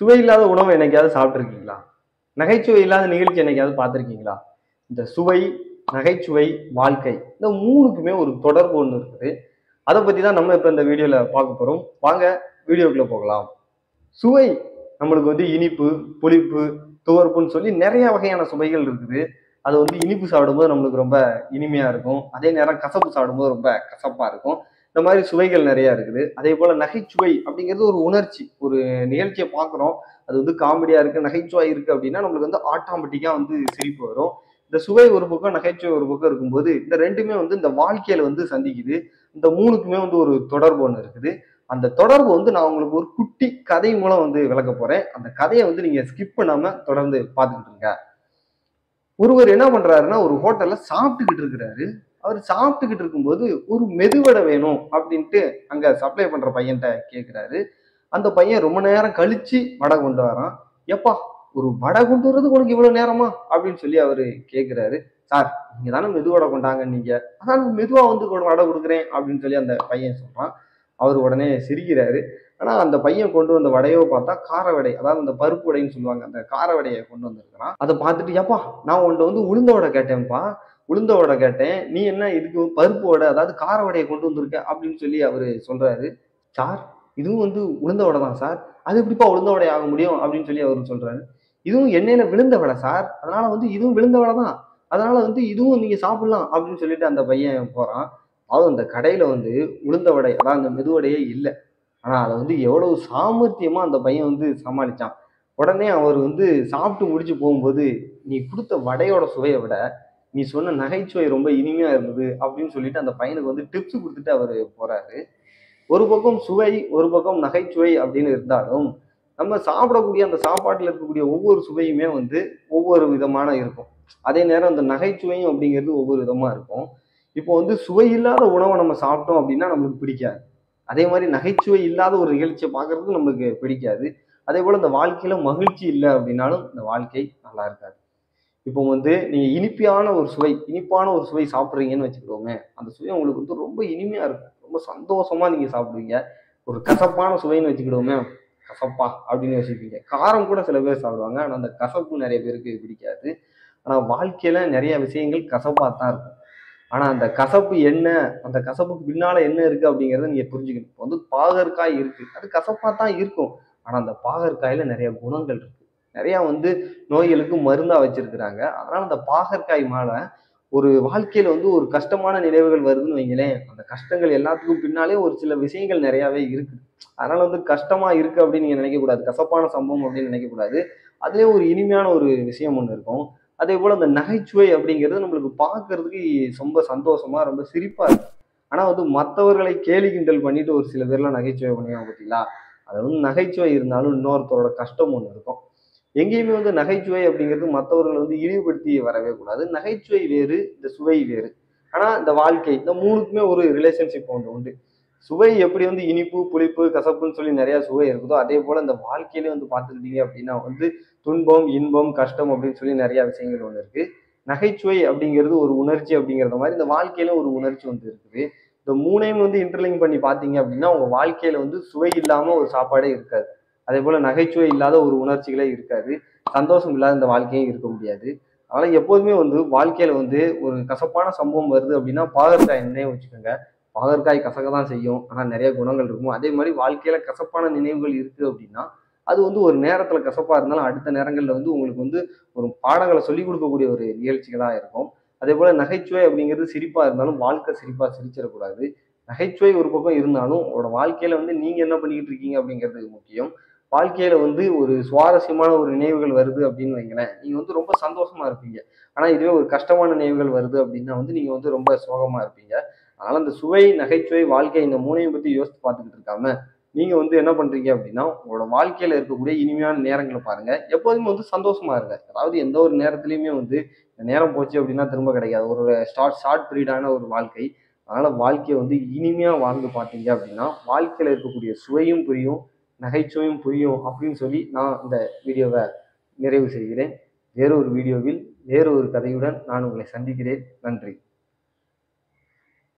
சுவை இல்லாத உணவை என்னைக்காவது சாப்பிட்ருக்கீங்களா? நகைச்சுவை இல்லாத நிகழ்ச்சி என்னைக்காவது பார்த்துருக்கீங்களா? இந்த சுவை, நகைச்சுவை, வாழ்க்கை இந்த 3க்குமே ஒரு தொடர்பு ஒண்ணு இருக்குது. அத பத்தி தான் நம்ம இப்ப இந்த வீடியோல பார்க்க போறோம். வாங்க வீடியோக்குள்ள போகலாம். சுவை நம்மளுக்கு இனிப்பு, புளிப்பு, துவர்ப்புன்னு சொல்லி நெறைய வகையான சுவைகள் இருக்குது. அது இனிப்பு சாப்பிடும்போது நம்மளுக்கு ரொம்ப இனிமையா இருக்கும். அதே நேரம் கசப்பு சாப்பிடும்போது ரொம்ப கசப்பா இருக்கும். இந்த மாதிரி சுவைகள் நெறைய இருக்குது. அதேபோல நகைச்சுவை அப்படிங்கிறது ஒரு உணர்ச்சி. ஒரு நிகழ்ச்சிய பார்க்குறோம். அது காமெடியா இருக்கு, நகைச்சுவை இருக்கு அப்படின்னா நம்மளுக்கு ஆட்டோமேட்டிக்கா சிரிப்பு வரும். இந்த சுவை ஒரு பக்கம், நகைச்சுவை ஒரு பக்கம் இருக்கும்போது, இந்த 2மே இந்த வாழ்க்கையில சந்திக்குது. இந்த 3க்குமே ஒரு தொடர்பு ஒண்ணு இருக்குது. அந்த தொடர்பு நான் உங்களுக்கு ஒரு குட்டி கதை மூலம் விளக்க போறேன். அந்த கதைய நீங்க ஸ்கிப் பண்ணாம தொடர்ந்து பார்த்துக்கிட்டு இருங்க. ஒருவர் என்ன பண்றாருன்னா, ஒரு ஹோட்டல்ல சாப்பிட்டுக்கிட்டு இருக்கிறாரு. அவர் சாப்பிட்டுக்கிட்டு இருக்கும்போது, ஒரு மெதுவடை வேணும் அப்படின்ட்டு அங்க சப்ளை பண்ற பையன்ட்ட கேட்கிறாரு. அந்த பையன் ரொம்ப நேரம் கழிச்சு வடை கொண்டு வரான். "எப்பா ஒரு வடை கொண்டு வர்றதுக்கு உனக்கு இவ்வளவு நேரமா?" அப்படின்னு சொல்லி அவரு கேட்கிறாரு. "சார், நீங்க தானே மெதுவடை கொண்டாங்கன்னீங்க. அதான் மெதுவா வடை குடுக்குறேன்" அப்படின்னு சொல்லி அந்த பையன் சொல்றான். அவரு உடனே சிரிக்கிறாரு. ஆனா அந்த பையன் கொண்டு வந்த வடையோ பார்த்தா கார வடை. அதாவது அந்த பருப்பு வடைன்னு சொல்லுவாங்க. அந்த கார வடைய கொண்டு வந்திருக்கிறான். அத பார்த்துட்டு, "ஏப்பா நான் உன்ட்ட உளுந்த வடை கேட்டேன்ப்பா. உளுந்த வடை கேட்டேன். நீ என்ன இதுக்கு பருப்பு வடை, அதாவது கார வடைய கொண்டு வந்திருக்க" அப்படின்னு சொல்லி அவரு சொல்றாரு. "சார், இதுவும் உளுந்த வடை தான் சார். அது எப்படிப்பா உளுந்த வடை ஆக முடியும்?" அப்படின்னு சொல்லி அவரு சொல்றாரு. "இதுவும் எண்ணெயில விழுந்த வடை சார். அதனால இதுவும் விழுந்த வடை தான். அதனால இதுவும் நீங்க சாப்பிடலாம்" அப்படின்னு சொல்லிட்டு அந்த பையன் போறான். அதுவும் அந்த கடையில உளுந்த வடை, அதாவது அந்த மெதுவடையே இல்ல. ஆனா அத எவ்வளவு சாமர்த்தியமா அந்த பையன் சமாளிச்சான். உடனே அவர் சாப்பிட்டு முடிச்சு போகும்போது, "நீ குடுத்த வடையோட சுவைய விட, நீ சொன்ன நகைச்சுவை ரொம்ப இனிமையா இருந்தது" அப்படின்னு சொல்லிட்டு அந்த பையனுக்கு டிப்ஸ் குடுத்துட்டு அவரு போறாரு. ஒரு பக்கம் சுவை, ஒரு பக்கம் நகைச்சுவை அப்படின்னு இருந்தாலும், நம்ம சாப்பிடக்கூடிய அந்த சாப்பாட்டுல இருக்கக்கூடிய ஒவ்வொரு சுவையுமே ஒவ்வொரு விதமான இருக்கும். அதே நேரம் அந்த நகைச்சுவையும் அப்படிங்கிறது ஒவ்வொரு விதமா இருக்கும். இப்போ சுவை இல்லாத உணவ நம்ம சாப்பிட்டோம் அப்படின்னா நம்மளுக்கு பிடிக்காது. அதே மாரி நகைச்சுவை இல்லாத ஒரு நிகழ்ச்சிய பார்க்கறதுக்கு நம்மளுக்கு பிடிக்காது. அதேபோல இந்த வாழ்க்கையில மகிழ்ச்சி இல்ல அப்படின்னாலும், இந்த வாழ்க்கை நல்லா இருக்காது. இப்போ நீங்க இனிப்பான ஒரு சுவை சாப்பிடுறீங்கன்னு வச்சுக்கிடுவோமே, அந்த சுவை உங்களுக்கு ரொம்ப இனிமையா இருக்கும். ரொம்ப சந்தோஷமா நீங்க சாப்பிடுவீங்க. ஒரு கசப்பான சுவைன்னு வச்சுக்கிடுவோமே, கசப்பா அப்படின்னு யோசிப்பீங்க. காரம் கூட சில பேர் சாப்பிடுவாங்க. ஆனா அந்த கசப்பு நெறைய பேருக்கு பிடிக்காது. ஆனா வாழ்க்கையில நெறைய விஷயங்கள் கசப்பா தான் இருக்கும். ஆனா அந்த கசப்பு என்ன? அந்த கசப்புக்கு பின்னால என்ன இருக்கு அப்படிங்கிறத நீங்க புரிஞ்சுக்கணும். இப்போ பாகற்காய் இருக்கு. அது கசப்பா தான் இருக்கும். ஆனா அந்த பாகற்காயில நெறைய குணங்கள் இருக்கு. நெறைய நோய்களுக்கு மருந்தா வச்சிருக்கிறாங்க. அதனால அந்த பாகற்காய் மேல ஒரு வாழ்க்கையில ஒரு கஷ்டமான நினைவுகள் வருதுன்னு வைங்களேன், அந்த கஷ்டங்கள் எல்லாத்துக்கும் பின்னாலே ஒரு சில விஷயங்கள் நெறையாவே இருக்கு. அதனால கஷ்டமா இருக்கு அப்படின்னு நீங்க நினைக்கக்கூடாது. கசப்பான சம்பவம் அப்படின்னு நினைக்கக்கூடாது. அதிலேயே ஒரு இனிமையான ஒரு விஷயம் ஒண்ணு இருக்கும். அதேபோல அந்த நகைச்சுவை அப்படிங்கிறது நம்மளுக்கு பார்க்கறதுக்கு ரொம்ப சந்தோஷமா, ரொம்ப சிரிப்பா இருக்கும். ஆனா மத்தவர்களை கேலி கிண்டல் பண்ணிட்டு ஒரு சில பேர்லாம் நகைச்சுவை பண்ணுவாங்க பார்த்தீங்களா? அது நகைச்சுவை இருந்தாலும் இன்னொருத்தரோட கஷ்டம் ஒண்ணு இருக்கும். எங்கேயுமே நகைச்சுவை அப்படிங்கிறது மத்தவர்கள இழிவுபடுத்தி வரவே கூடாது. நகைச்சுவை வேறு, இந்த சுவை வேறு. ஆனா இந்த வாழ்க்கை இந்த 3க்குமே ஒரு ரிலேஷன்ஷிப் ஒண்ணு உண்டு. சுவை எப்படி இனிப்பு, புளிப்பு, கசப்புன்னு சொல்லி நெறைய சுவை இருக்குதோ, அதே போல இந்த வாழ்க்கையிலே பார்த்துக்கிட்டீங்க அப்படின்னா துன்பம், இன்பம், கஷ்டம் அப்படின்னு சொல்லி நெறைய விஷயங்கள் ஒண்ணு இருக்கு. நகைச்சுவை அப்படிங்கிறது ஒரு உணர்ச்சி அப்படிங்கிறத மாரி இந்த வாழ்க்கையில ஒரு உணர்ச்சி இருக்குது. இந்த 3யும் இன்டர்லிங்க் பண்ணி பார்த்தீங்க அப்படின்னா, உங்க வாழ்க்கையில சுவை இல்லாம ஒரு சாப்பாடே இருக்காது. அதேபோல நகைச்சுவை இல்லாத ஒரு உணர்ச்சிகளே இருக்காது. சந்தோஷம் இல்லாத இந்த வாழ்க்கையும் இருக்க முடியாது. அதனால எப்போதுமே வாழ்க்கையில ஒரு கசப்பான சம்பவம் வருது அப்படின்னா, பாகற்காய் நினைவு வச்சுக்கோங்க. பாகற்காய் கசக்க தான் செய்யும். ஆனா நெறைய குணங்கள் இருக்கும். அதே மாரி வாழ்க்கையில கசப்பான நினைவுகள் இருக்கு அப்படின்னா, அது ஒரு நேரத்துல கசப்பா இருந்தாலும், அடுத்த நேரங்கள்ல உங்களுக்கு ஒரு பாடங்கள சொல்லிக் குடுக்கக்கூடிய ஒரு நிகழ்ச்சிகளா இருக்கும். அதேபோல நகைச்சுவை அப்படிங்கிறது சிரிப்பா இருந்தாலும், வாழ்க்கை சிரிப்பா சிரிச்சிறக்கூடாது. நகைச்சுவை ஒரு பக்கம் இருந்தாலும், உங்களோட வாழ்க்கையில நீங்க என்ன பண்ணிக்கிட்டு இருக்கீங்க அப்படிங்கிறது முக்கியம். வாழ்க்கையில ஒரு சுவாரஸ்யமான ஒரு நினைவுகள் வருது அப்படின்னு வைங்களேன், நீங்க ரொம்ப சந்தோஷமா இருப்பீங்க. ஆனா இதுவே ஒரு கஷ்டமான நினைவுகள் வருது அப்படின்னா நீங்க ரொம்ப சோகமா இருப்பீங்க. அதனால அந்த சுவை, நகைச்சுவை, வாழ்க்கை இந்த 3யும் பத்தி யோசித்து பார்த்துக்கிட்டு இருக்காம, நீங்க என்ன பண்றீங்க அப்படின்னா, உங்களோட வாழ்க்கையில இருக்கக்கூடிய இனிமையான நேரங்கள பாருங்க. எப்போதுமே சந்தோஷமா இருங்க. அதாவது எந்த ஒரு நேரத்திலயுமே இந்த நேரம் போச்சு அப்படின்னா திரும்ப கிடைக்காது. ஒரு ஷார்ட் பீரியடான ஒரு வாழ்க்கை. அதனால வாழ்க்கைய இனிமையா வாழ்ந்து பார்த்தீங்க அப்படின்னா, வாழ்க்கையில இருக்கக்கூடிய சுவையும் புரியும், நகைச்சுவையும் புரியும் அப்படின்னு சொல்லி நான் இந்த வீடியோவ நிறைவு செய்கிறேன். வேறொரு வீடியோவில், வேறு ஒரு கதையுடன் நான் உங்களை சந்திக்கிறேன். நன்றி.